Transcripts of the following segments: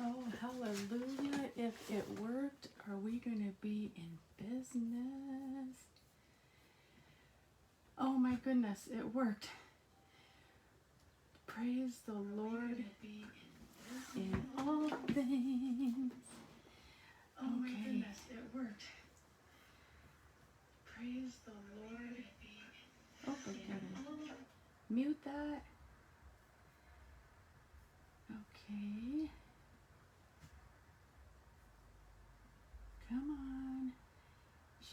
Oh, hallelujah. If it worked, are we going to be in business? Oh my goodness, it worked. Praise the Lord in all things. Oh my goodness, it worked. Praise the Lord. Oh, we gotta mute that. Okay. Come on.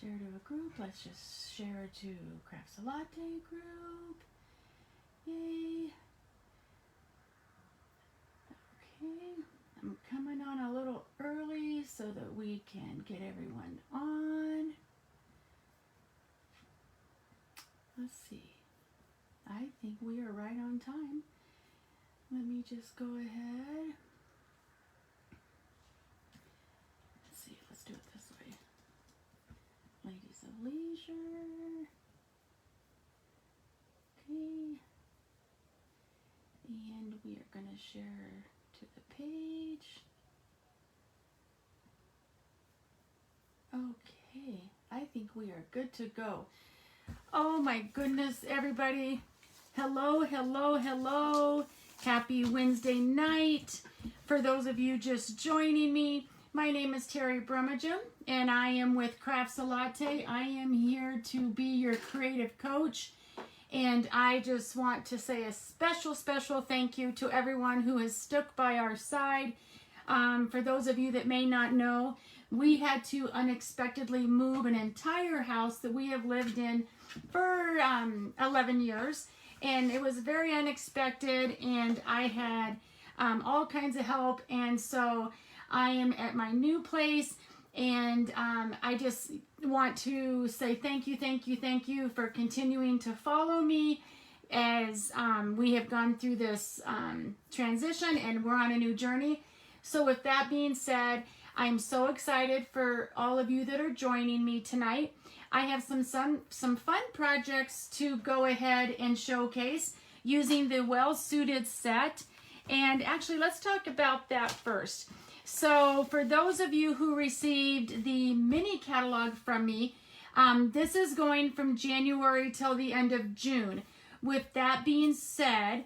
Share to a group. Let's just share to Crafts a Latte group. Yay. Okay. I'm coming on a little early so that we can get everyone on. Let's see. I think we are right on time. Let me just go ahead. Let's see. Let's do it this way. Ladies of Leisure. Okay. And we are going to share to the page. Okay. I think we are good to go. Oh my goodness, everybody. Hello, hello, hello. Happy Wednesday night. For those of you just joining me, my name is Terry Brummagem, and I am with Crafts a Latte. I am here to be your creative coach, and I just want to say a special, special thank you to everyone who has stuck by our side. For those of you that may not know, we had to unexpectedly move an entire house that we have lived in for 11 years. And it was very unexpected, and I had all kinds of help. And so I am at my new place, and I just want to say thank you, thank you, thank you for continuing to follow me as we have gone through this transition, and we're on a new journey. So with that being said, I'm so excited for all of you that are joining me tonight. I have some fun projects to go ahead and showcase using the well-suited set. And actually, let's talk about that first. So for those of you who received the mini catalog from me, this is going from January till the end of June. With that being said,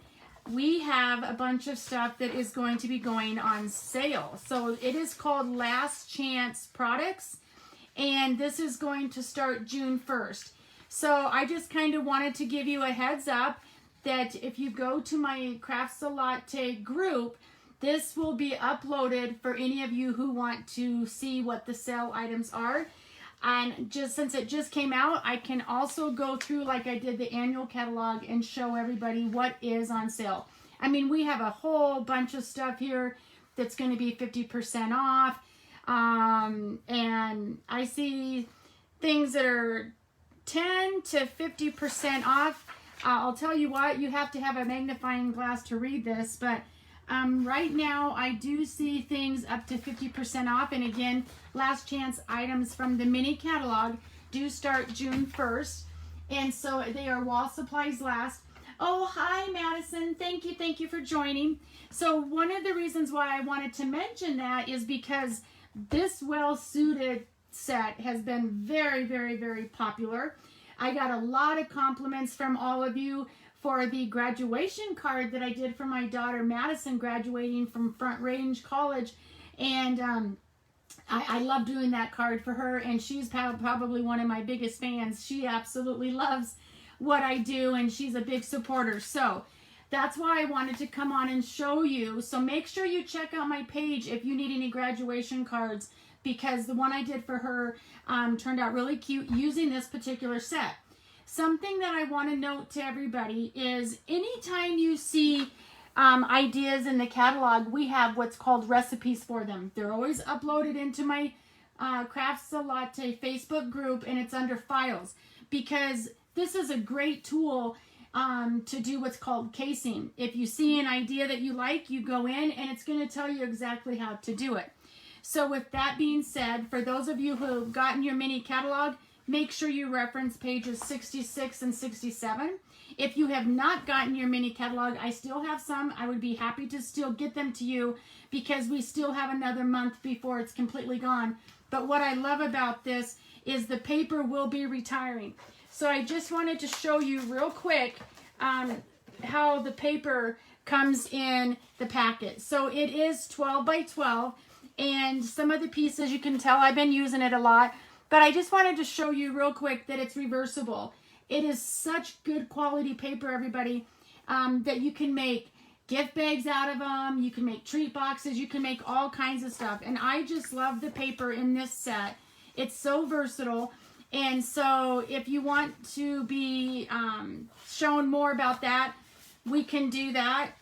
we have a bunch of stuff that is going to be going on sale. So it is called Last Chance Products, and this is going to start June 1st. So I just kind of wanted to give you a heads up that if you go to my Crafts a Latte group, this will be uploaded for any of you who want to see what the sale items are. And just since it just came out, I can also go through like I did the annual catalog and show everybody what is on sale. I mean, we have a whole bunch of stuff here that's going to be 50% off. And I see things that are 10 to 50% off. I'll tell you what, you have to have a magnifying glass to read this, but right now I do see things up to 50% off. And again, last chance items from the mini catalog do start June 1st. And so they are while supplies last. Oh, hi, Madison. Thank you for joining. So one of the reasons why I wanted to mention that is because this well-suited set has been very, very, very popular. I got a lot of compliments from all of you for the graduation card that I did for my daughter Madison graduating from Front Range College. And I love doing that card for her, and she's probably one of my biggest fans. She absolutely loves what I do, and she's a big supporter. So that's why I wanted to come on and show you. So make sure you check out my page if you need any graduation cards, because the one I did for her turned out really cute using this particular set. Something that I want to note to everybody is anytime you see ideas in the catalog, we have what's called recipes for them. They're always uploaded into my Crafts a Latte Facebook group, and it's under files, because this is a great tool to do what's called casing. If you see an idea that you like, you go in and it's going to tell you exactly how to do it. So with that being said, for those of you who have gotten your mini catalog, make sure you reference pages 66 and 67. If you have not gotten your mini catalog, I still have some. I would be happy to still get them to you because we still have another month before it's completely gone. But what I love about this is the paper will be retiring. So I just wanted to show you real quick how the paper comes in the packet. So it is 12 by 12, and some of the pieces, you can tell I've been using it a lot, but I just wanted to show you real quick that it's reversible. It is such good quality paper, everybody, that you can make gift bags out of them, you can make treat boxes, you can make all kinds of stuff. And I just love the paper in this set. It's so versatile. And so if you want to be shown more about that, we can do that.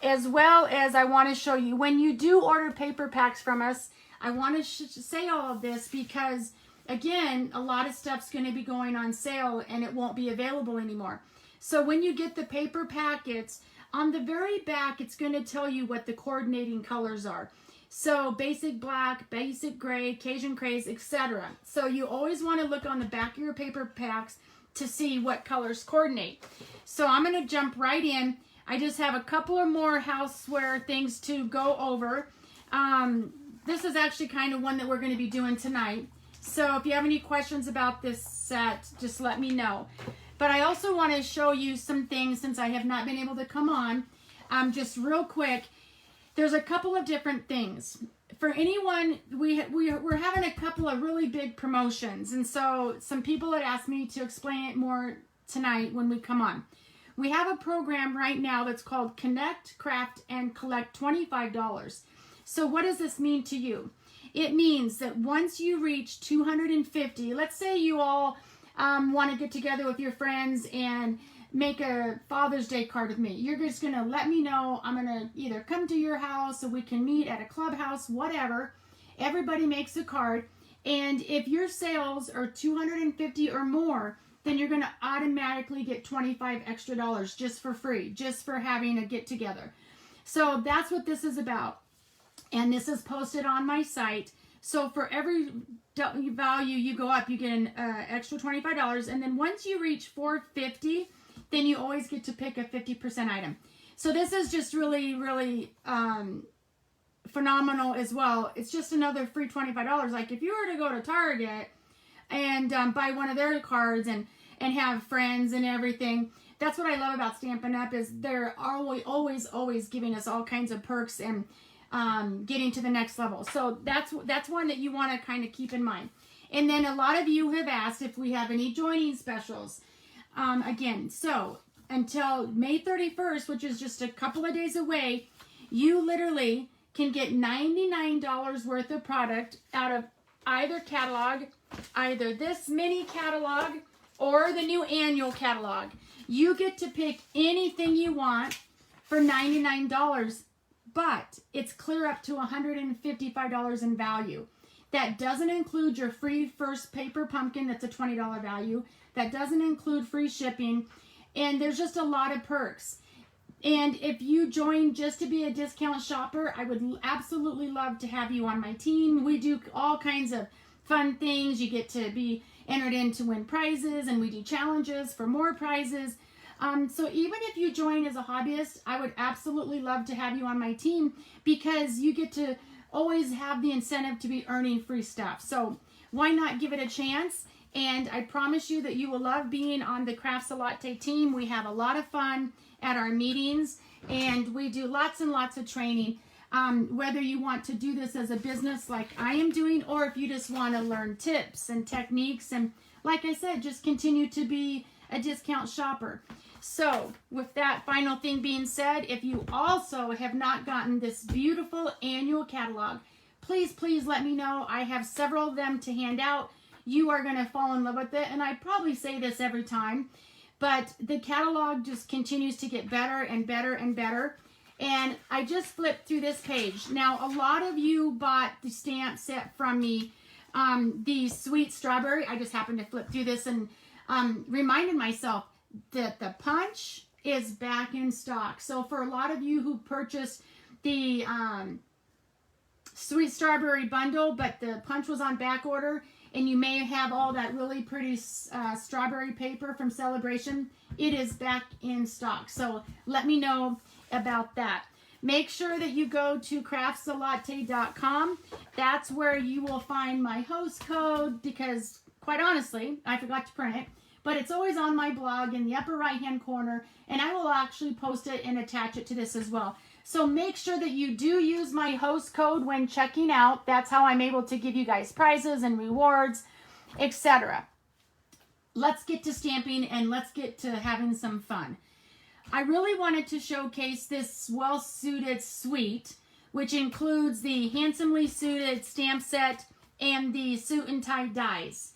As well as I want to show you, when you do order paper packs from us, I want to say all of this because, again, a lot of stuff's going to be going on sale and it won't be available anymore. So when you get the paper packets, on the very back, it's going to tell you what the coordinating colors are. So basic black, basic gray, Cajun craze, etc. So you always want to look on the back of your paper packs to see what colors coordinate. So I'm going to jump right in. I just have a couple of more houseware things to go over. This is actually kind of one that we're going to be doing tonight. So if you have any questions about this set, just let me know. But I also want to show you some things since I have not been able to come on. Just real quick, there's a couple of different things. For anyone, we're having a couple of really big promotions. And so some people had asked me to explain it more tonight when we come on. We have a program right now that's called Connect, Craft, and Collect $25. So what does this mean to you? It means that once you reach 250, let's say you all want to get together with your friends and make a Father's Day card with me. You're just going to let me know. I'm going to either come to your house so we can meet at a clubhouse, whatever. Everybody makes a card. And if your sales are 250 or more, then you're going to automatically get $25 extra just for free, just for having a get together. So that's what this is about. And this is posted on my site. So for every value you go up, you get an extra $25. And then once you reach 450, then you always get to pick a 50% item. So this is just really, really phenomenal as well. It's just another free $25. Like if you were to go to Target and buy one of their cards and have friends and everything, that's what I love about Stampin' Up! Is they're always giving us all kinds of perks and getting to the next level. So that's one that you want to kind of keep in mind. And then a lot of you have asked if we have any joining specials. Again, so until May 31st, which is just a couple of days away, you literally can get $99 worth of product out of either catalog, either this mini catalog or the new annual catalog. You get to pick anything you want for $99, but it's clear up to $155 in value. That doesn't include your free first paper pumpkin, that's a $20 value. That doesn't include free shipping. And there's just a lot of perks. And if you join just to be a discount shopper, I would absolutely love to have you on my team. We do all kinds of fun things. You get to be entered in to win prizes, and we do challenges for more prizes. So even if you join as a hobbyist, I would absolutely love to have you on my team because you get to always have the incentive to be earning free stuff. So why not give it a chance? And I promise you that you will love being on the Crafts a Latte team. We have a lot of fun at our meetings, and we do lots and lots of training. Whether you want to do this as a business like I am doing, or if you just want to learn tips and techniques, and like I said, just continue to be a discount shopper. So with that final thing being said, if you also have not gotten this beautiful annual catalog, please let me know. I have several of them to hand out. You are going to fall in love with it, and I probably say this every time, but the catalog just continues to get better and better and better. And I just flipped through this page. Now, a lot of you bought the stamp set from me, the Sweet Strawberry. I just happened to flip through this and reminded myself that the punch is back in stock. So for a lot of you who purchased the Sweet Strawberry bundle, but the punch was on back order, and you may have all that really pretty strawberry paper from Celebration, it is back in stock. So let me know about that. Make sure that you go to craftslatte.com. That's where you will find my host code, because quite honestly, I forgot to print it, but it's always on my blog in the upper right-hand corner, and I will actually post it and attach it to this as well. So make sure that you do use my host code when checking out. That's how I'm able to give you guys prizes and rewards, etc. Let's get to stamping and let's get to having some fun. I really wanted to showcase this well-suited suite, which includes the handsomely suited stamp set and the suit and tie dies.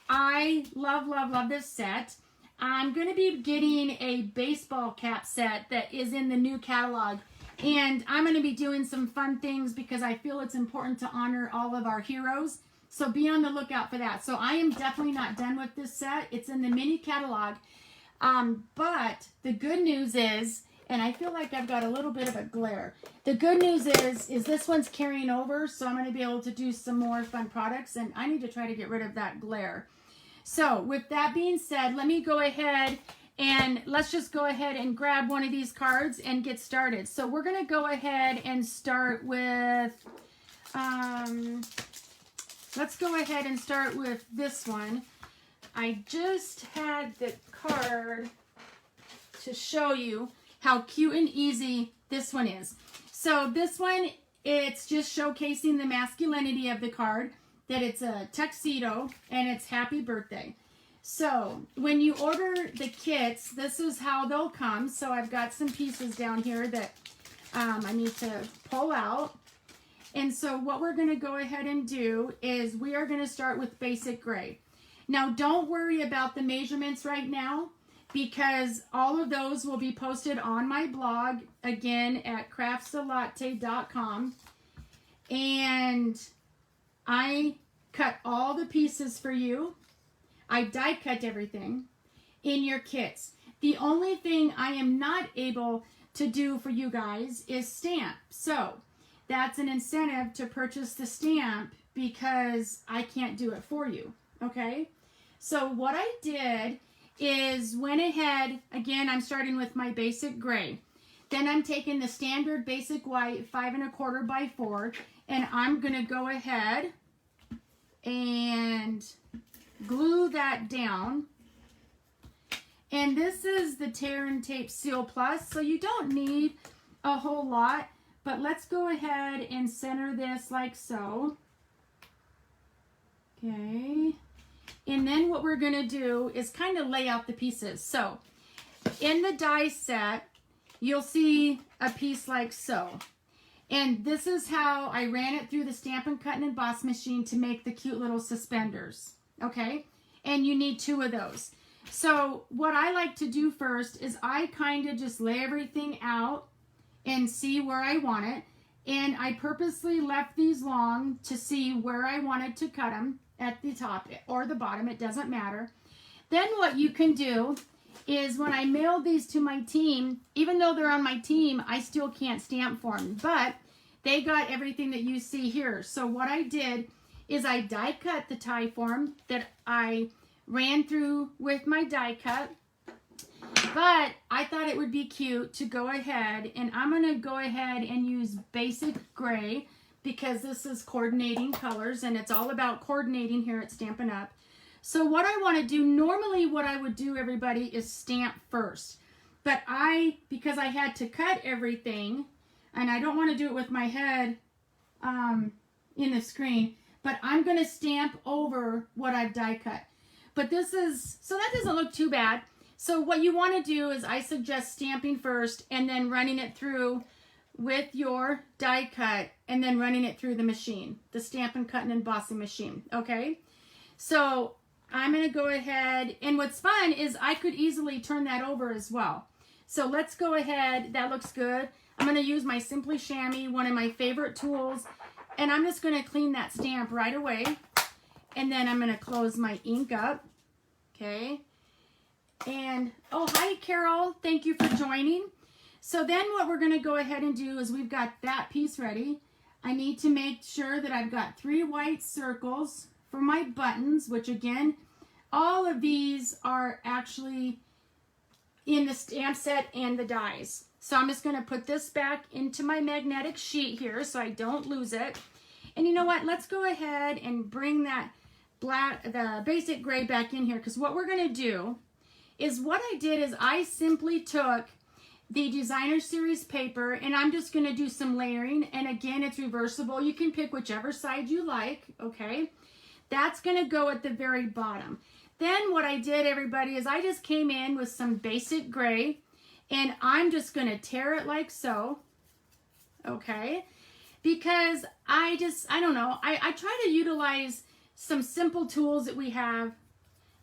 I love, love, love this set. I'm going to be getting a baseball cap set that is in the new catalog. And I'm going to be doing some fun things because I feel it's important to honor all of our heroes. So be on the lookout for that. So I am definitely not done with this set. It's in the mini catalog. But the good news is, and I feel like I've got a little bit of a glare. The good news is this one's carrying over. So I'm going to be able to do some more fun products. And I need to try to get rid of that glare. So with that being said, let me go ahead and let's just go ahead and grab one of these cards and get started. So we're going to go ahead and start with, let's go ahead and start with this one. I just had the card to show you how cute and easy this one is. So this one, it's just showcasing the masculinity of the card, that it's a tuxedo and it's happy birthday. So when you order the kits, this is how they'll come. So I've got some pieces down here that I need to pull out. And so what we're going to go ahead and do is we are going to start with basic gray. Now don't worry about the measurements right now, because all of those will be posted on my blog, again, at craftslatte.com. And I cut all the pieces for you. I die cut everything in your kits. The only thing I am not able to do for you guys is stamp. So that's an incentive to purchase the stamp, because I can't do it for you. Okay? So what I did is went ahead, again, I'm starting with my basic gray. Then I'm taking the standard basic white 5 1/4 by 4, and I'm going to go ahead and glue that down. And this is the Tear and Tape Seal Plus, so you don't need a whole lot, but let's go ahead and center this like so. Okay. And then what we're going to do is kind of lay out the pieces. So in the die set, you'll see a piece like so. And this is how I ran it through the Stampin' Cut and Emboss machine to make the cute little suspenders. Okay? And you need 2 of those. So what I like to do first is I kind of just lay everything out and see where I want it. And I purposely left these long to see where I wanted to cut them, at the top or the bottom, it doesn't matter. Then what you can do is when I mail these to my team, even though they're on my team, I still can't stamp for them, but they got everything that you see here. So what I did is I die cut the tie form that I ran through with my die cut, but I thought it would be cute to go ahead, and I'm going to go ahead and use basic gray, because this is coordinating colors, and it's all about coordinating here at Stampin' Up. So what I want to do, normally what I would do, everybody, is stamp first. But because I had to cut everything, and I don't want to do it with my head in the screen, but I'm going to stamp over what I've die cut. But so that doesn't look too bad. So what you want to do is I suggest stamping first and then running it through with your die cut, and then running it through the machine, the Stampin' Cut and Embossing machine. Okay, so I'm going to go ahead, and what's fun is I could easily turn that over as well. So let's go ahead. That looks good. I'm going to use my Simply Chamois, one of my favorite tools, and I'm just going to clean that stamp right away, and then I'm going to close my ink up. Okay, and oh, hi Carol, thank you for joining. So then what we're going to go ahead and do is we've got that piece ready. I need to make sure that I've got 3 white circles for my buttons, which again, all of these are actually in the stamp set and the dies. So I'm just going to put this back into my magnetic sheet here so I don't lose it. And you know what? Let's go ahead and bring that the basic gray back in here, because what we're going to do is what I did is I simply took the designer series paper and I'm just going to do some layering. And again, it's reversible. You can pick whichever side you like. Okay. That's going to go at the very bottom. Then what I did, everybody, is I just came in with some basic gray and I'm just going to tear it like so. Okay. Because I don't know, I try to utilize some simple tools that we have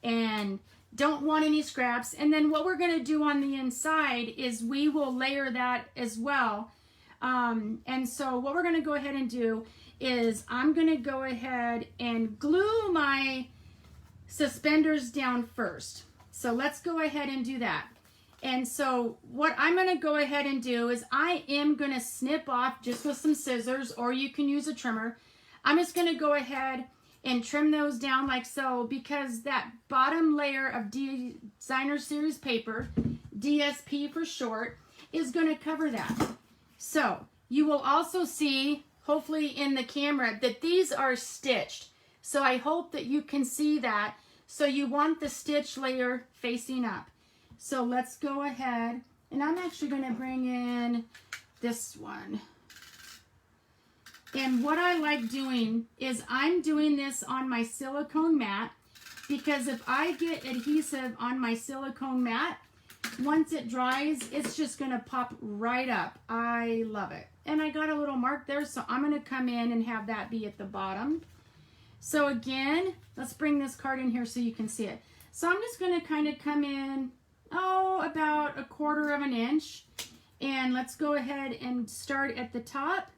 and don't want any scraps. And then what we're going to do on the inside is we will layer that as well. And so what we're going to go ahead and do is I'm going to go ahead and glue my suspenders down first. So let's go ahead and do that. And so what I'm going to go ahead and do is I am going to snip off just with some scissors, or you can use a trimmer. I'm just going to go ahead and trim those down like so, because that bottom layer of designer series paper, DSP for short, is going to cover that. So you will also see, hopefully in the camera, that these are stitched. So I hope that you can see that. So you want the stitch layer facing up. So let's go ahead, and I'm actually going to bring in this one. And what I like doing is I'm doing this on my silicone mat, because if I get adhesive on my silicone mat, once it dries, it's just going to pop right up. I love it. And I got a little mark there, so I'm going to come in and have that be at the bottom. So again, let's bring this card in here so you can see it. So I'm just going to kind of come in, about 1/4 of an inch. And let's go ahead and start at the top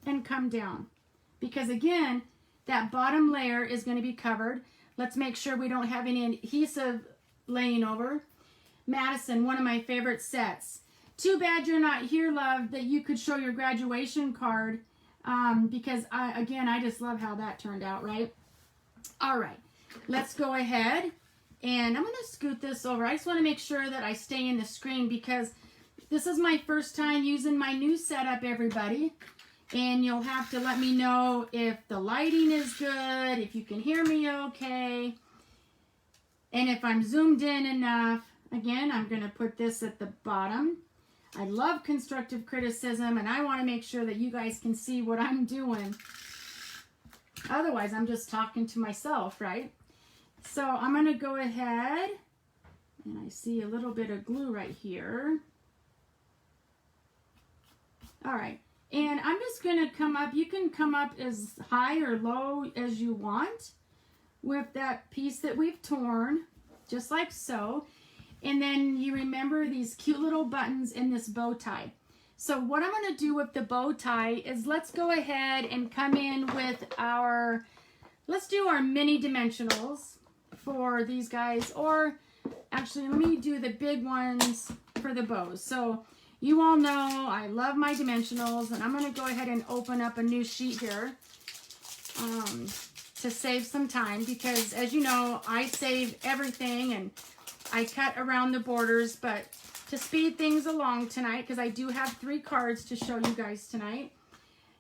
and come down. Because again, that bottom layer is going to be covered. Let's make sure we don't have any adhesive laying over. Madison, one of my favorite sets. Too bad you're not here, love, that you could show your graduation card. Because I just love how that turned out, right? All right, let's go ahead. And I'm going to scoot this over. I just want to make sure that I stay in the screen, because this is my first time using my new setup, everybody. And you'll have to let me know if the lighting is good, if you can hear me okay, and if I'm zoomed in enough. Again, I'm going to put this at the bottom. I love constructive criticism, and I want to make sure that you guys can see what I'm doing. Otherwise, I'm just talking to myself, right? So I'm going to go ahead, and I see a little bit of glue right here. All right, and I'm just going to come up. You can come up as high or low as you want with that piece that we've torn, just like so. And then you remember these cute little buttons in this bow tie. So what I'm going to do with the bow tie is let's go ahead and come in with let's do our mini dimensionals for these guys. Or actually, let me do the big ones for the bows. So you all know I love my dimensionals, and I'm going to go ahead and open up a new sheet here to save some time, because as you know, I save everything and I cut around the borders. But to speed things along tonight, because I do have 3 cards to show you guys tonight,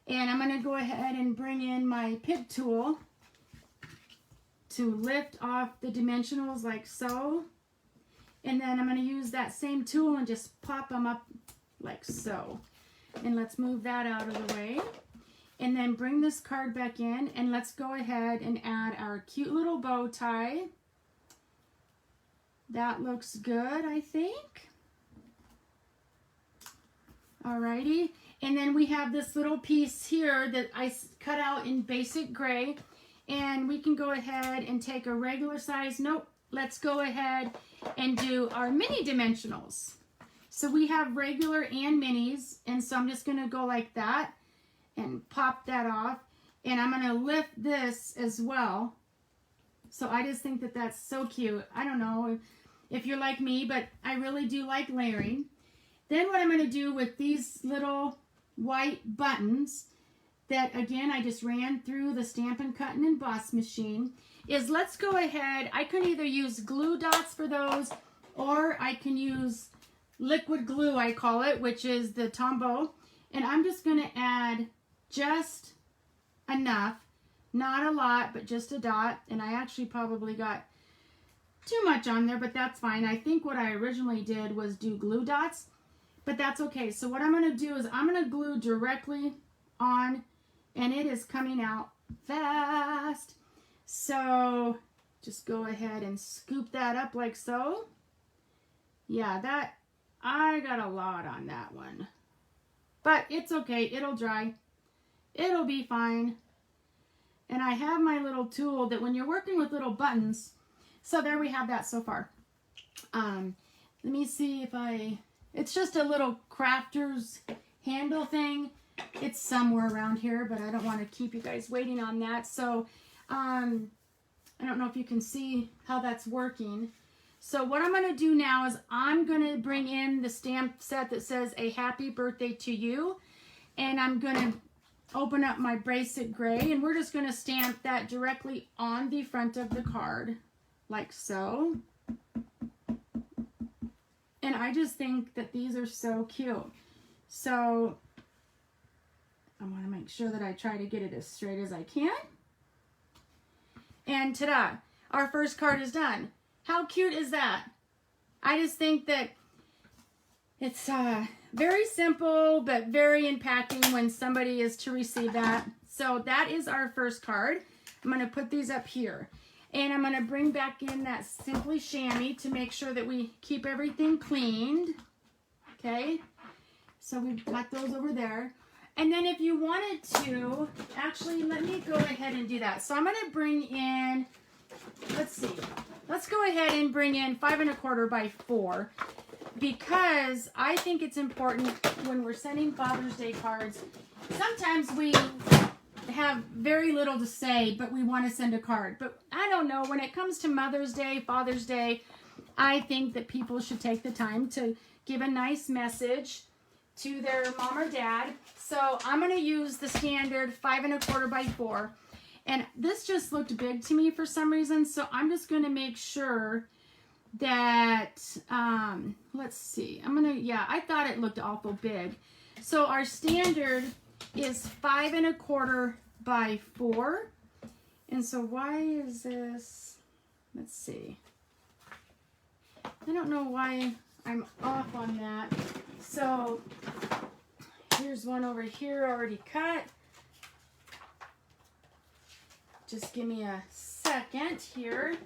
and I'm going to go ahead and bring in my pick tool to lift off the dimensionals like so. And then I'm going to use that same tool and just pop them up like so. And let's move that out of the way. And then bring this card back in, and let's go ahead and add our cute little bow tie. That looks good, I think. Alrighty. And then we have this little piece here that I cut out in basic gray. And we can go ahead and take a regular size. Nope. Let's go ahead and do our mini dimensionals. So we have regular and minis. And so I'm just going to go like that and pop that off. And I'm going to lift this as well. So I just think that that's so cute. I don't know if you're like me, but I really do like layering. Then what I'm going to do with these little white buttons that, again, I just ran through the Stampin' Cut and Emboss machine is let's go ahead. I can either use glue dots for those, or I can use liquid glue, I call it, which is the Tombow. And I'm just going to add just enough, not a lot, but just a dot. And I actually probably got too much on there, but that's fine. I think what I originally did was do glue dots, but that's okay. So what I'm going to do is I'm going to glue directly on, and it is coming out fast. So just go ahead and scoop that up like so. Yeah, that, I got a lot on that one, but it's okay. It'll dry. It'll be fine. And I have my little tool that when you're working with little buttons, so there we have that so far. Let me see if it's just a little crafter's handle thing. It's somewhere around here, but I don't want to keep you guys waiting on that. So I don't know if you can see how that's working. So what I'm going to do now is I'm going to bring in the stamp set that says a happy birthday to you. And I'm going to open up my Basic Gray, and we're just going to stamp that directly on the front of the card, like so. And I just think that these are so cute. So I want to make sure that I try to get it as straight as I can. And ta-da, our first card is done. How cute is that? I just think that it's very simple, but very impacting when somebody is to receive that. So that is our first card. I'm going to put these up here. And I'm going to bring back in that Simply Chamois to make sure that we keep everything cleaned. Okay. So we've got those over there. And then if you wanted to, actually, let me go ahead and do that. So I'm going to bring in, let's see. Let's go ahead and bring in 5 1/4 by 4. Because I think it's important when we're sending Father's Day cards. Sometimes we have very little to say, but we want to send a card. But I don't know, when it comes to Mother's Day, Father's Day, I think that people should take the time to give a nice message to their mom or dad. So I'm going to use the standard 5 1/4 by 4. And this just looked big to me for some reason. So I'm just going to make sure that, let's see, I thought it looked awful big. So our standard is 5 1/4 by 4. And so why is this, let's see, I don't know why I'm off on that. So here's one over here already cut. Just give me a second here.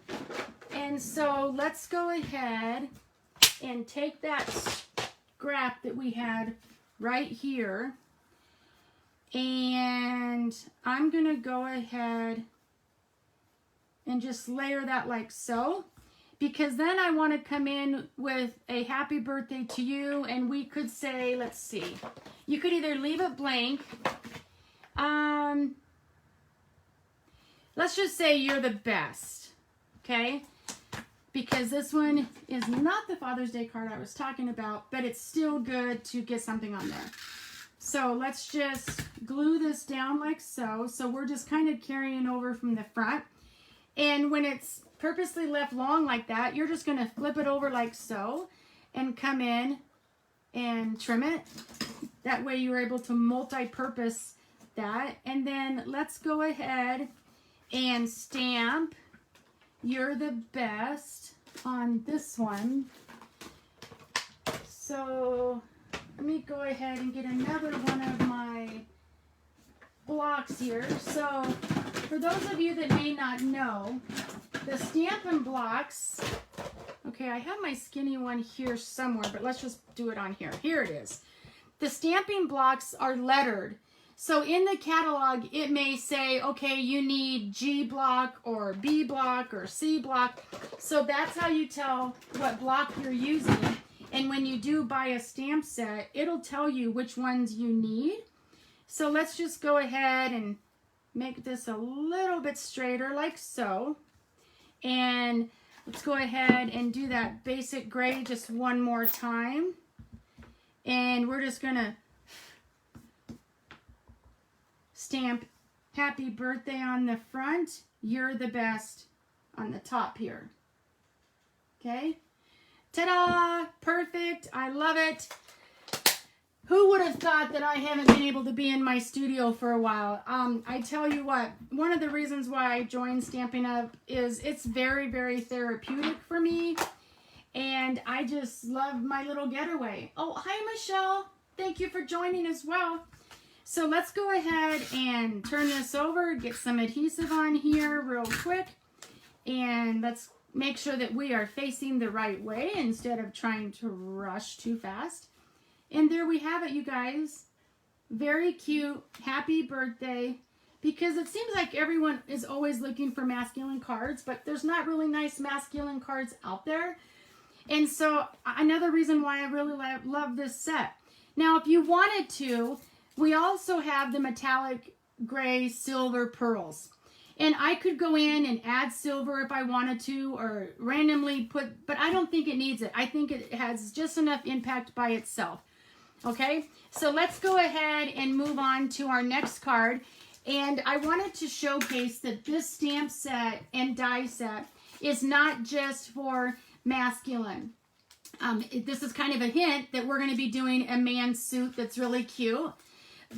And so let's go ahead and take that scrap that we had right here, and I'm going to go ahead and just layer that like so, because then I want to come in with a happy birthday to you, and we could say, let's see, you could either leave it blank. Let's just say you're the best, okay? Because this one is not the Father's Day card I was talking about, but it's still good to get something on there. So let's just glue this down like so. So we're just kind of carrying over from the front. And when it's purposely left long like that, you're just going to flip it over like so and come in and trim it. That way you're able to multi-purpose that. And then let's go ahead and stamp "You're the Best" on this one. So let me go ahead and get another one of my blocks here. So for those of you that may not know, the Stampin' Blocks, okay, I have my skinny one here somewhere, but let's just do it on here. Here it is. The Stampin' Blocks are lettered. So in the catalog, it may say, okay, you need G block or B block or C block. So that's how you tell what block you're using. And when you do buy a stamp set, it'll tell you which ones you need. So let's just go ahead and make this a little bit straighter like so. And let's go ahead and do that Basic Gray just one more time. And we're just going to stamp happy birthday on the front, you're the best on the top here. Okay? Ta-da! Perfect. I love it. Who would have thought that I haven't been able to be in my studio for a while? I tell you what, one of the reasons why I joined Stampin' Up! Is it's very, very therapeutic for me. And I just love my little getaway. Oh, hi, Michelle. Thank you for joining as well. So let's go ahead and turn this over, get some adhesive on here real quick. And let's make sure that we are facing the right way instead of trying to rush too fast. And there we have it, you guys. Very cute. Happy birthday. Because it seems like everyone is always looking for masculine cards, but there's not really nice masculine cards out there. And so another reason why I really love this set. Now, if you wanted to, we also have the metallic gray silver pearls. And I could go in and add silver if I wanted to, or randomly put, but I don't think it needs it. I think it has just enough impact by itself. Okay, so let's go ahead and move on to our next card. And I wanted to showcase that this stamp set and die set is not just for masculine. This is kind of a hint that we're going to be doing a man's suit that's really cute.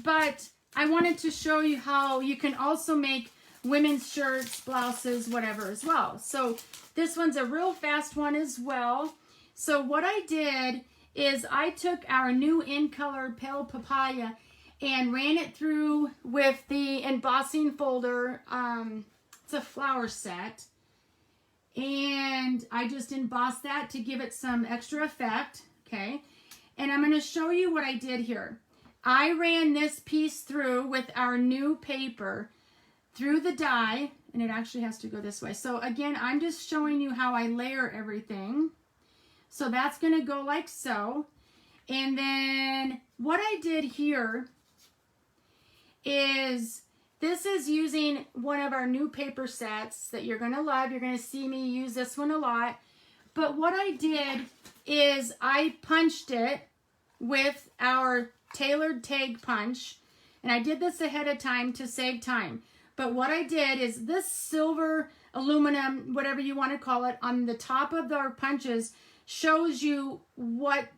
But I wanted to show you how you can also make women's shirts, blouses, whatever as well. So this one's a real fast one as well. So what I did is I took our new In Color Pale Papaya and ran it through with the embossing folder. It's a flower set. And I just embossed that to give it some extra effect. Okay. And I'm going to show you what I did here. I ran this piece through with our new paper through the die. And it actually has to go this way. So again, I'm just showing you how I layer everything. So that's going to go like so. And then what I did here is this is using one of our new paper sets that you're going to love. You're going to see me use this one a lot. But what I did is I punched it with our tailored tag punch. And I did this ahead of time to save time. But what I did is this silver, aluminum, whatever you want to call it, on the top of our punches shows you what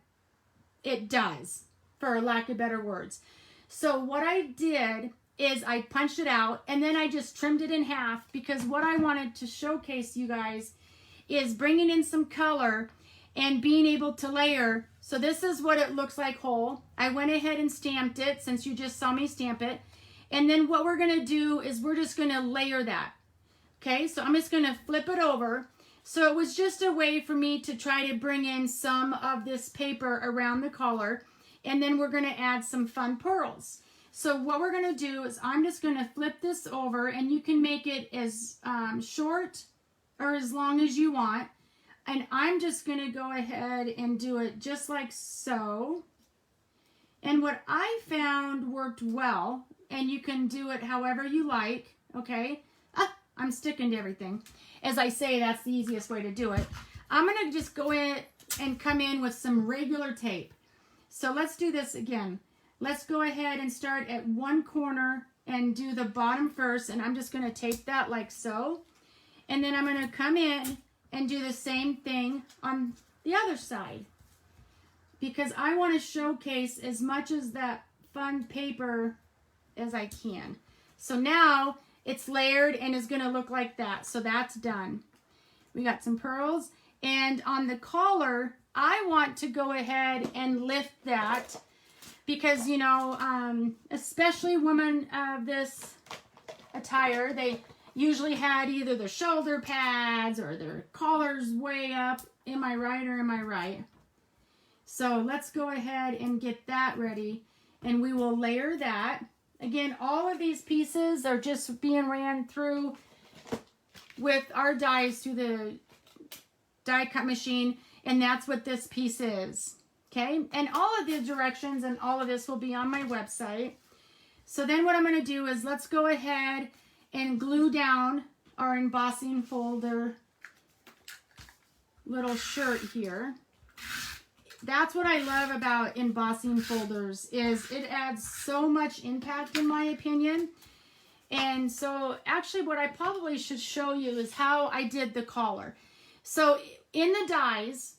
it does, for lack of better words. So what I did is I punched it out and then I just trimmed it in half, because what I wanted to showcase you guys is bringing in some color and being able to layer. So this is what it looks like whole. I went ahead and stamped it since you just saw me stamp it. And then what we're going to do is we're just going to layer that. Okay, so I'm just going to flip it over. So it was just a way for me to try to bring in some of this paper around the collar. And then we're going to add some fun pearls. So what we're going to do is I'm just going to flip this over, and you can make it as short or as long as you want. And I'm just going to go ahead and do it just like so. And what I found worked well, and you can do it however you like, okay? I'm sticking to everything. As I say, that's the easiest way to do it. I'm going to just go in and come in with some regular tape. So let's do this again. Let's go ahead and start at one corner and do the bottom first. And I'm just going to tape that like so. And then I'm going to come in and do the same thing on the other side, because I want to showcase as much as that fun paper as I can. So now it's layered and is going to look like that. So that's done. We got some pearls. And on the collar, I want to go ahead and lift that because, you know, especially women of this attire, they usually had either their shoulder pads or their collars way up. Am I right or am I right? So let's go ahead and get that ready. And we will layer that. Again, all of these pieces are just being ran through with our dies through the die cut machine, and that's what this piece is. Okay, and all of the directions and all of this will be on my website. So then what I'm going to do is let's go ahead and glue down our embossing folder little shirt here. that's what I love about embossing folders, is it adds so much impact in my opinion. And so actually what I probably should show you is how I did the collar. So in the dies,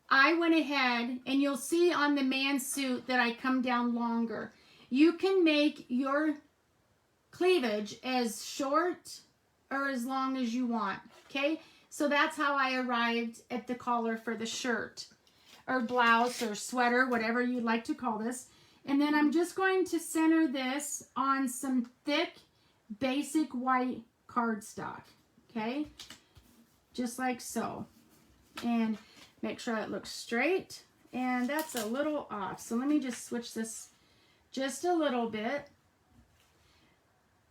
I went ahead, and you'll see on the man suit that I come down longer. You can make your cleavage as short or as long as you want, okay? So that's how I arrived at the collar for the shirt or blouse or sweater, whatever you'd like to call this. And then I'm just going to center this on some thick, basic white cardstock, okay? Just like so. And make sure it looks straight. And that's a little off. So let me just switch this just a little bit.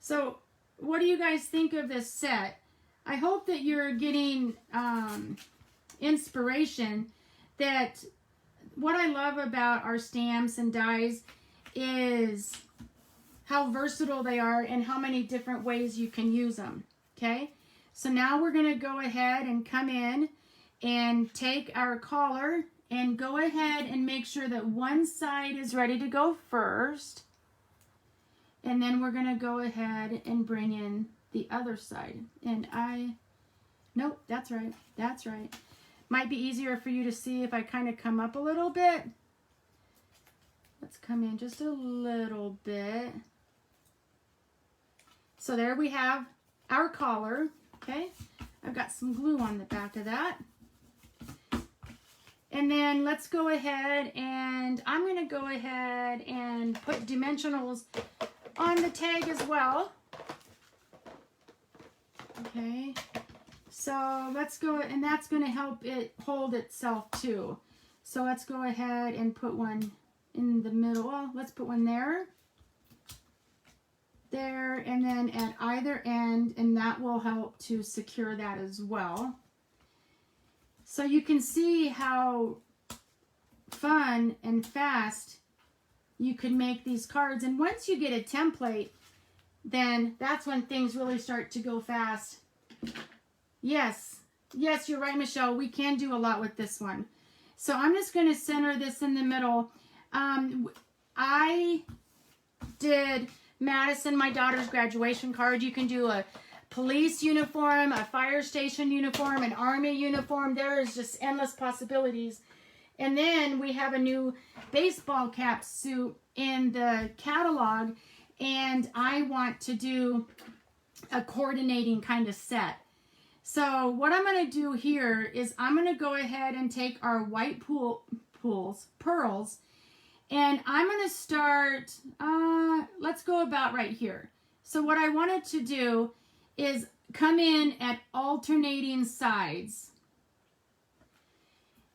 So what do you guys think of this set? I hope that you're getting inspiration. That what I love about our stamps and dies is how versatile they are and how many different ways you can use them. Okay, so now we're going to go ahead and come in and take our collar and go ahead and make sure that one side is ready to go first. And then we're going to go ahead and bring in the other side. And nope, that's right. That's right. Might be easier for you to see if I kind of come up a little bit. Let's come in just a little bit. So there we have our collar. Okay, I've got some glue on the back of that. And then let's go ahead, and I'm going to go ahead and put dimensionals on the tag as well. Okay, so let's go, and that's going to help it hold itself too. So let's go ahead and put one in the middle. Well, let's put one there, and then at either end, and that will help to secure that as well. So you can see how fun and fast you can make these cards. And once you get a template, then that's when things really start to go fast. Yes, you're right, Michelle. We can do a lot with this one. So I'm just going to center this in the middle. I did Madison, my daughter's graduation card. You can do a police uniform, a fire station uniform, an army uniform. There is just endless possibilities. And then we have a new baseball cap suit in the catalog, and I want to do a coordinating kind of set. So what I'm going to do here is I'm going to go ahead and take our white pearls, and I'm going to start, let's go about right here. So what I wanted to do is come in at alternating sides.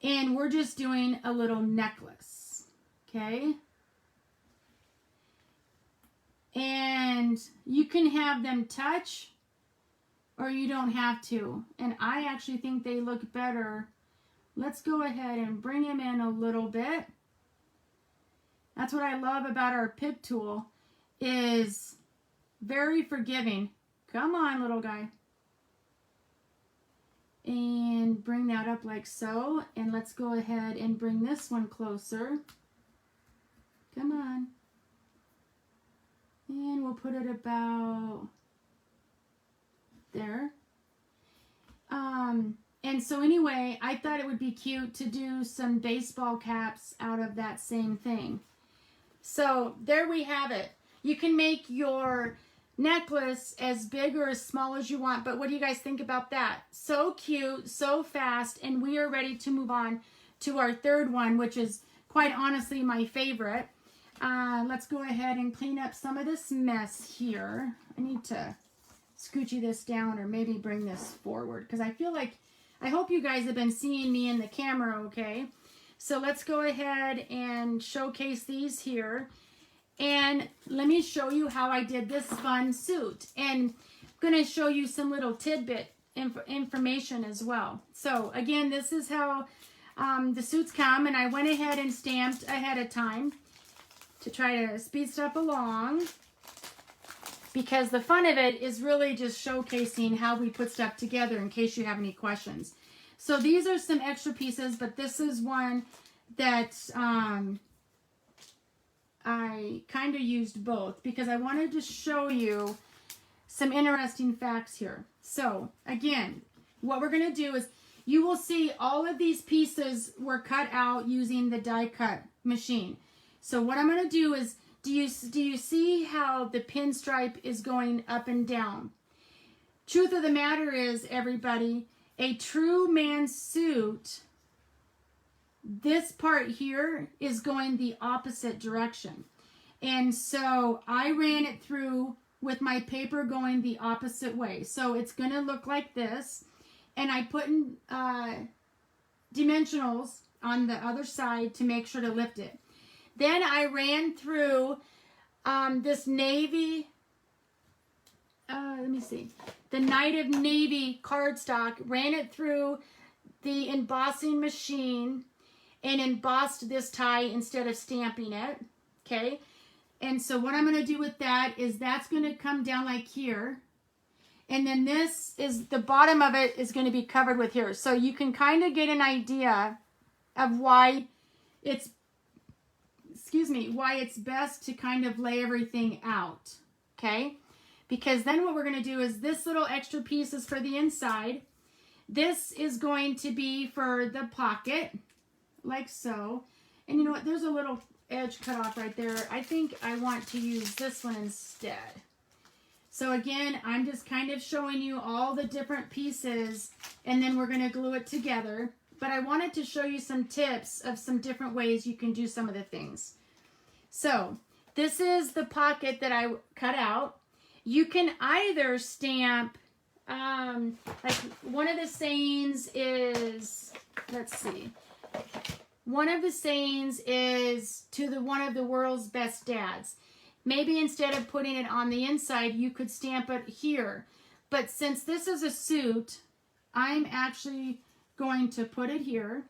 And we're just doing a little necklace, okay? And you can have them touch, or you don't have to. And I actually think they look better. Let's go ahead and bring them in a little bit. That's what I love about our pip tool, is very forgiving. Come on, little guy. And bring that up like so. And let's go ahead and bring this one closer. Come on. And we'll put it about there. And so anyway, I thought it would be cute to do some baseball caps out of that same thing. So there we have it. You can make your necklace as big or as small as you want, but what do you guys think about that? So cute, so fast, and we are ready to move on to our third one, which is quite honestly my favorite. Let's go ahead and clean up some of this mess here. I need to scoochie this down, or maybe bring this forward, because I feel like, I hope you guys have been seeing me in the camera okay. So let's go ahead and showcase these here. And let me show you how I did this fun suit. And I'm going to show you some little tidbit information as well. So again, this is how the suits come. And I went ahead and stamped ahead of time to try to speed stuff along, because the fun of it is really just showcasing how we put stuff together in case you have any questions. So these are some extra pieces, but this is one that I kind of used both because I wanted to show you some interesting facts here. So again, what we're going to do is you will see all of these pieces were cut out using the die cut machine. So what I'm going to do is, do you see how the pinstripe is going up and down? Truth of the matter is, everybody, a true man's suit, this part here is going the opposite direction. And so I ran it through with my paper going the opposite way. So it's going to look like this. And I put in dimensionals on the other side to make sure to lift it. Then I ran through this navy, let me see, the Night of Navy cardstock, ran it through the embossing machine and embossed this tie instead of stamping it, okay? And so what I'm going to do with that is that's going to come down like here. And then this is, the bottom of it is going to be covered with here. So you can kind of get an idea of why it's, why it's best to kind of lay everything out, okay? Because then what we're going to do is this little extra piece is for the inside. This is going to be for the pocket, like so. And you know what? There's a little edge cut off right there. I think I want to use this one instead. So again, I'm just kind of showing you all the different pieces, and then we're going to glue it together. But I wanted to show you some tips of some different ways you can do some of the things. So this is the pocket that I cut out. You can either stamp, like one of the sayings is, let's see. One of the sayings is to one of the world's best dads. Maybe instead of putting it on the inside, you could stamp it here. But since this is a suit, I'm actually going to put it here.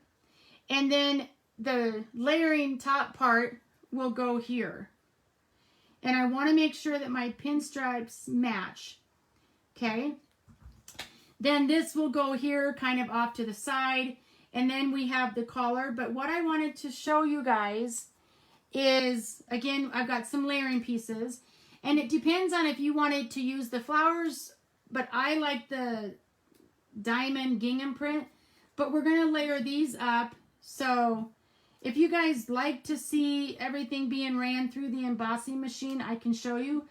And then the layering top part will go here. And I want to make sure that my pinstripes match. Okay. Then this will go here kind of off to the side. And then we have the collar. But what I wanted to show you guys is, again, I've got some layering pieces. And it depends on if you wanted to use the flowers. But I like the diamond gingham print. But we're going to layer these up. So if you guys like to see everything being ran through the embossing machine, I can show you.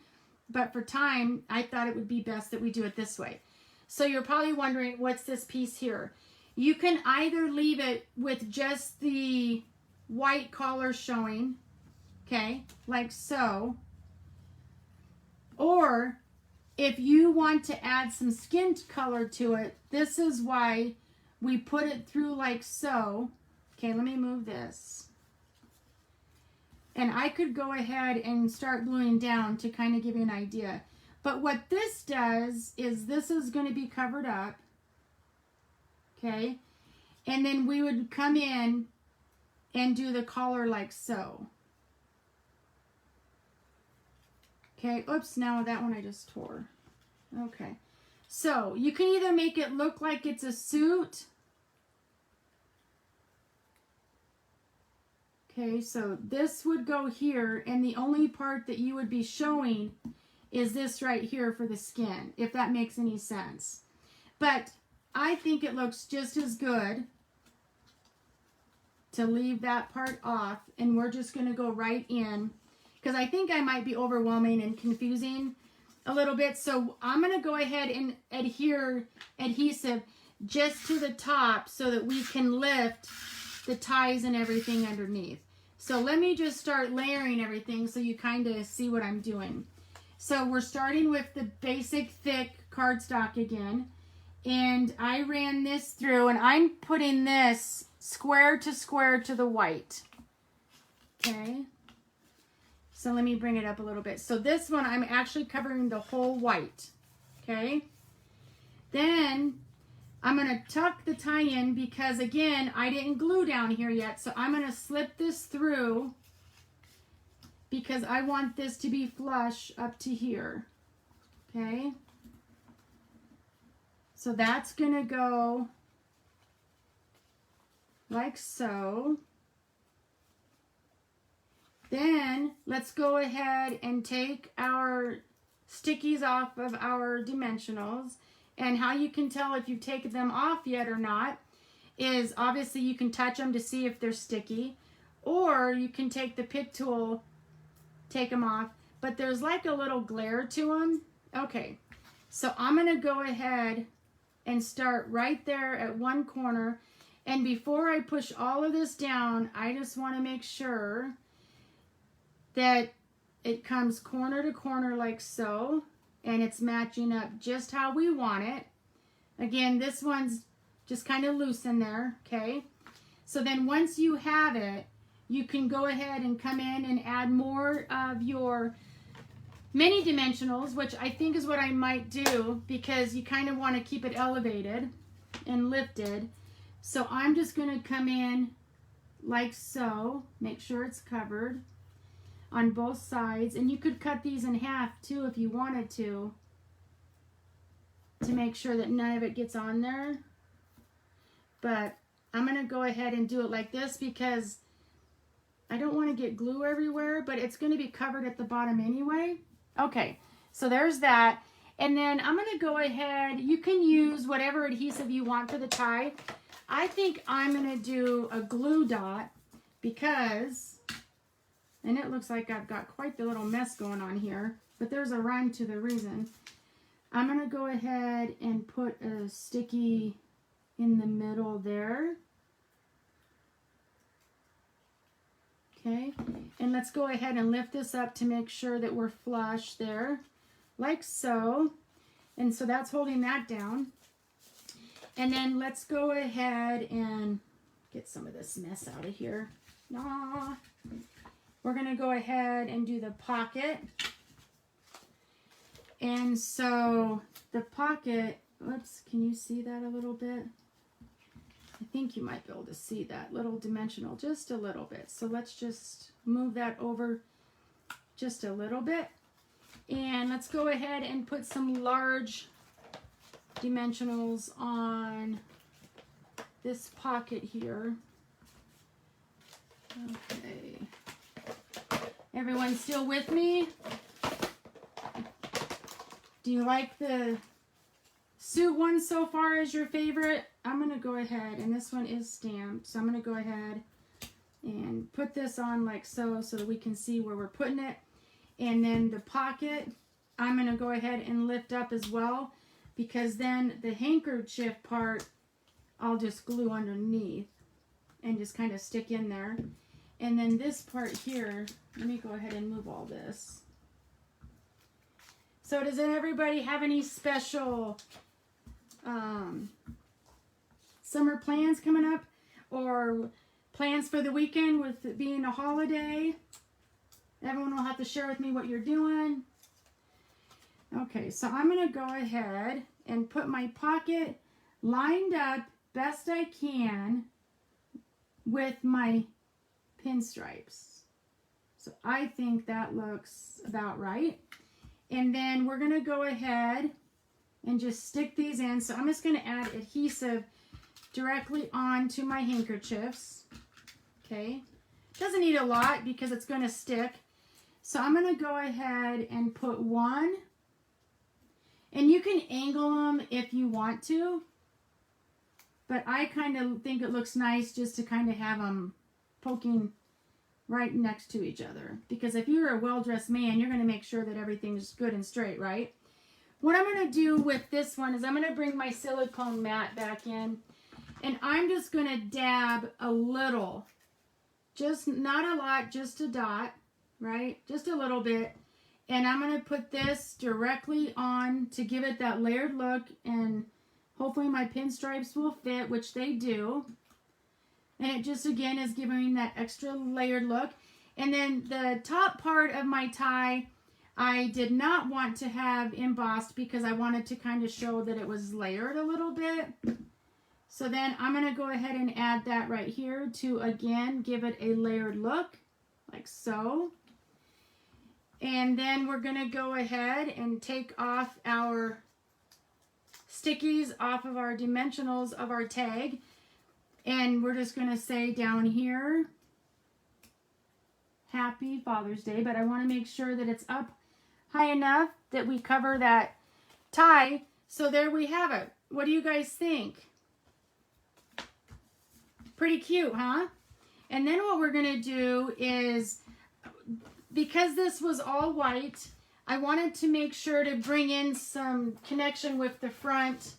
But for time, I thought it would be best that we do it this way. So you're probably wondering, what's this piece here? You can either leave it with just the white collar showing, okay, like so. Or if you want to add some skin color to it, this is why we put it through like so. Okay, let me move this. And I could go ahead and start gluing down to kind of give you an idea. But what this does is this is going to be covered up. Okay. And then we would come in and do the collar like so. Okay. Oops. Now that one I just tore. Okay. So you can either make it look like it's a suit. Okay, so this would go here, and the only part that you would be showing is this right here for the skin, if that makes any sense. But I think it looks just as good to leave that part off, and we're just going to go right in, because I think I might be overwhelming and confusing a little bit. So I'm going to go ahead and adhere adhesive just to the top so that we can lift the ties and everything underneath. So let me just start layering everything so you kind of see what I'm doing. So we're starting with the basic thick cardstock again. And I ran this through, and I'm putting this square to the white. Okay. So let me bring it up a little bit. So this one, I'm actually covering the whole white. Okay. Then I'm going to tuck the tie in because, again, I didn't glue down here yet. So I'm going to slip this through because I want this to be flush up to here. Okay. So that's going to go like so. Then let's go ahead and take our stickies off of our dimensionals. And how you can tell if you've taken them off yet or not is obviously you can touch them to see if they're sticky, or you can take the pick tool, take them off, but there's like a little glare to them. Okay, so I'm going to go ahead and start right there at one corner. And before I push all of this down, I just want to make sure that it comes corner to corner like so, and it's matching up just how we want it. Again, this one's just kind of loose in there, okay? So then once you have it, you can go ahead and come in and add more of your mini dimensionals, which I think is what I might do because you kind of want to keep it elevated and lifted. So I'm just going to come in like so, make sure it's covered on both sides. And you could cut these in half too if you wanted to make sure that none of it gets on there. But I'm going to go ahead and do it like this because I don't want to get glue everywhere, but it's going to be covered at the bottom anyway. Okay, so there's that. And then I'm going to go ahead, you can use whatever adhesive you want for the tie. I think I'm going to do a glue dot because, and it looks like I've got quite the little mess going on here, but there's a rhyme to the reason. I'm going to go ahead and put a sticky in the middle there. Okay, and let's go ahead and lift this up to make sure that we're flush there, like so. And so that's holding that down. And then let's go ahead and get some of this mess out of here. Nah. We're going to go ahead and do the pocket. And so the pocket, whoops, can you see that a little bit? I think you might be able to see that little dimensional just a little bit. So let's just move that over just a little bit. And let's go ahead and put some large dimensionals on this pocket here. Okay. Everyone still with me? Do you like the suit one so far as your favorite? I'm going to go ahead, and this one is stamped, so I'm going to go ahead and put this on like so that we can see where we're putting it. And then the pocket, I'm going to go ahead and lift up as well, because then the handkerchief part, I'll just glue underneath and just kind of stick in there. And then this part here, let me go ahead and move all this. So does everybody have any special summer plans coming up, or plans for the weekend with it being a holiday? Everyone will have to share with me what you're doing. Okay, so I'm going to go ahead and put my pocket lined up best I can with my pinstripes. So I think that looks about right. And then we're going to go ahead and just stick these in. So I'm just going to add adhesive directly onto my handkerchiefs. Okay. Doesn't need a lot because it's going to stick. So I'm going to go ahead and put one. And you can angle them if you want to. But I kind of think it looks nice just to kind of have them poking right next to each other. Because if you're a well-dressed man, you're going to make sure that everything's good and straight, right? What I'm going to do with this one is I'm going to bring my silicone mat back in. And I'm just going to dab a little. Just not a lot, just a dot, right? Just a little bit. And I'm going to put this directly on to give it that layered look. And hopefully my pinstripes will fit, which they do. And it just, again, is giving that extra layered look. And then the top part of my tie, I did not want to have embossed because I wanted to kind of show that it was layered a little bit. So then I'm going to go ahead and add that right here to, again, give it a layered look, like so. And then we're going to go ahead and take off our stickies off of our dimensionals of our tag. And we're just going to say down here, Happy Father's Day, but I want to make sure that it's up high enough that we cover that tie. So there we have it. What do you guys think? Pretty cute, huh? And then what we're going to do is, because this was all white, I wanted to make sure to bring in some connection with the front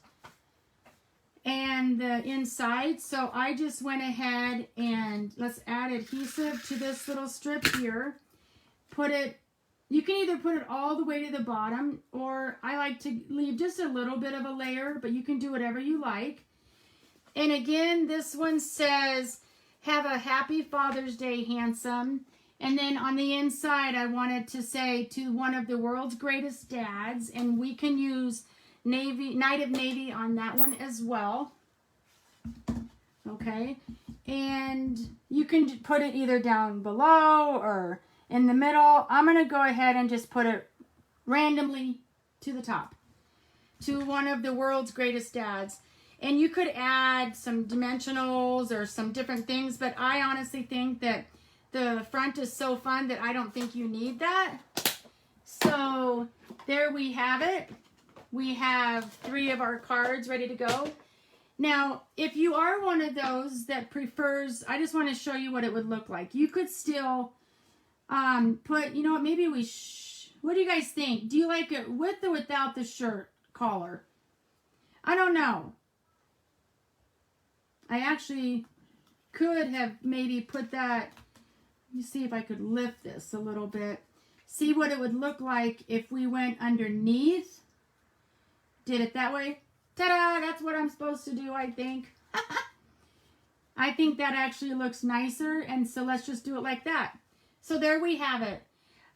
and the inside. So I just went ahead and let's add adhesive to this little strip here. Put it, you can either put it all the way to the bottom, or I like to leave just a little bit of a layer, but you can do whatever you like. And again, this one says, have a happy Father's Day, handsome. And then on the inside, I wanted to say, to one of the world's greatest dads, and we can use Navy, Knight of Navy on that one as well. Okay, and you can put it either down below or in the middle. I'm going to go ahead and just put it randomly to the top. To one of the world's greatest dads. And you could add some dimensionals or some different things, but I honestly think that the front is so fun that I don't think you need that. So there we have it. We have 3 of our cards ready to go. Now, if you are one of those that prefers, I just want to show you what it would look like. You could still put, you know what, maybe we, what do you guys think? Do you like it with or without the shirt collar? I don't know. I actually could have maybe put that. Let me see if I could lift this a little bit. See what it would look like if we went underneath. Did it that way. Ta-da! That's what I'm supposed to do, I think. I think that actually looks nicer, and so let's just do it like that. So there we have it.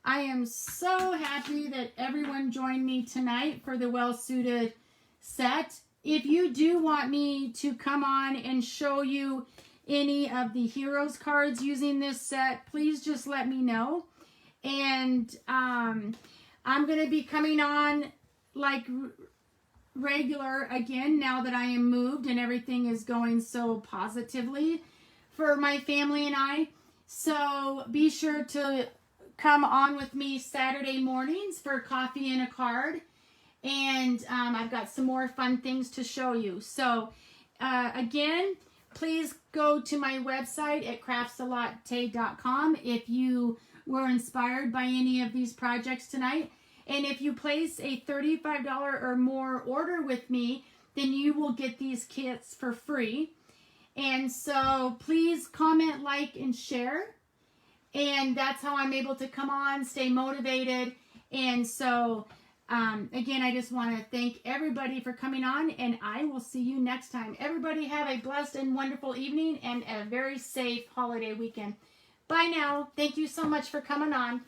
I am so happy that everyone joined me tonight for the Well Suited set. If you do want me to come on and show you any of the Heroes cards using this set, please just let me know. And I'm going to be coming on like regular again now that I am moved and everything is going so positively for my family and I. So be sure to come on with me Saturday mornings for coffee and a card. And I've got some more fun things to show you. So again, please go to my website at craftsalate.com if you were inspired by any of these projects tonight. And if you place a $35 or more order with me, then you will get these kits for free. And so please comment, like, and share. And that's how I'm able to come on, stay motivated. And so, again, I just want to thank everybody for coming on, and I will see you next time. Everybody have a blessed and wonderful evening and a very safe holiday weekend. Bye now. Thank you so much for coming on.